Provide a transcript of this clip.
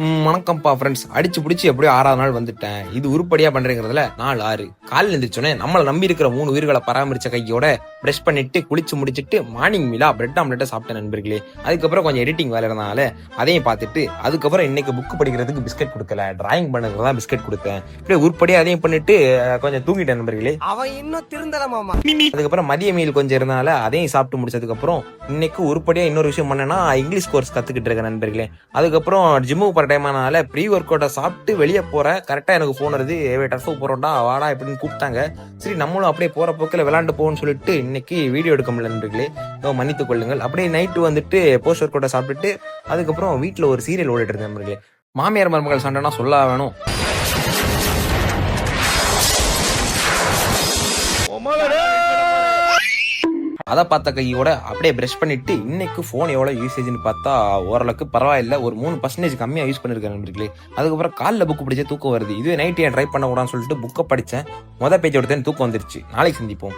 வணக்கம்ப்பா ஃப்ரெண்ட்ஸ். அடிச்சு பிடிச்சி எப்படியோ 6வது நாள் வந்துட்டேன். இது உருப்படியா பண்றேங்கிறதுல 4-6 காலையில் எழுந்திரிச்சோன்னே நம்மளை நம்பி இருக்கிற 3 உயிர்களை பராமரிச்ச கையோட பிரஷ் பண்ணிட்டு குளிச்சு முடிச்சிட்டு மார்னிங் மீலா பிரெட் ஆம்லெட்டை சாப்பிட்டேன் நண்பர்களே. அதுக்கப்புறம் கொஞ்சம் எடிட்டிங் வேலை இருந்தனால அதையும் பார்த்துட்டு அதுக்கப்புறம் இன்னைக்கு புக் படிக்கிறதுக்கு பிஸ்கெட் கொடுக்கல, டிராயிங் பண்ணுறதுக்கு தான் பிஸ்கெட் கொடுத்தேன். இப்படியே உருப்படியா அதையும் பண்ணிட்டு கொஞ்சம் தூங்கிட்டேன் நண்பர்களே. அவன் இன்னும் திருந்தலமாமா. அதுக்கப்புறம் மதிய மீல் கொஞ்சம் இருந்தனால அதையும் சாப்பிட்டு முடிச்சதுக்கு அப்புறம் இன்னைக்கு உருப்படியா இன்னொரு விஷயம் பண்ணேன்னா இங்கிலீஷ் கோர்ஸ் கத்துக்கிட்டு இருக்கேன் நண்பர்களே. அதுக்கப்புறம் ஜிம்முக்கு போற டைமானால ப்ரீ ஒர்க் அவுட்டை சாப்பிட்டு வெளியே போறேன். கரெக்டா எனக்கு போன் வருது, டர்ஃபு போறோம்டா வாடா இப்படின்னு கூப்பிட்டாங்க. சரி நம்மளும் அப்படியே போற போக்கில் விளையாண்டு போகணும்னு சொல்லிட்டு இன்னைக்கு வீடியோ எடுக்க முடியல நண்பர்களே, மன்னித்துக் கொள்ளுங்கள். அப்படியே நைட்டு வந்துட்டு போஸ்ட் ஒர்க் அவுட்டை சாப்பிட்டுட்டு அதுக்கப்புறம் வீட்டில் ஒரு சீரியல் ஓடிட்டு இருந்தேன் நண்பர்களே. மாமியார் மருமகள் சண்டைனா சொல்ல வேணும். அதை பார்த்த கையோட அப்படியே பிரஷ் பண்ணிட்டு இன்னைக்கு போன் எவ்வளவு யூசேஜ்னு பார்த்தா ஓரளவுக்கு பரவாயில்ல, ஒரு 3% கம்மியா யூஸ் பண்ணிருக்கேன் நண்பர்களே. அதுக்கப்புறம் காலில் புக் படிச்ச தூக்கம் வருது. இதுவே நைட் ஏன் ட்ரை பண்ண கூடாதுன்னு சொல்லிட்டு புக்கை படிச்சேன். பேஜ் எடுத்தேன், தூக்கம் வந்துருச்சு. நாளைக்கு சந்திப்போம்.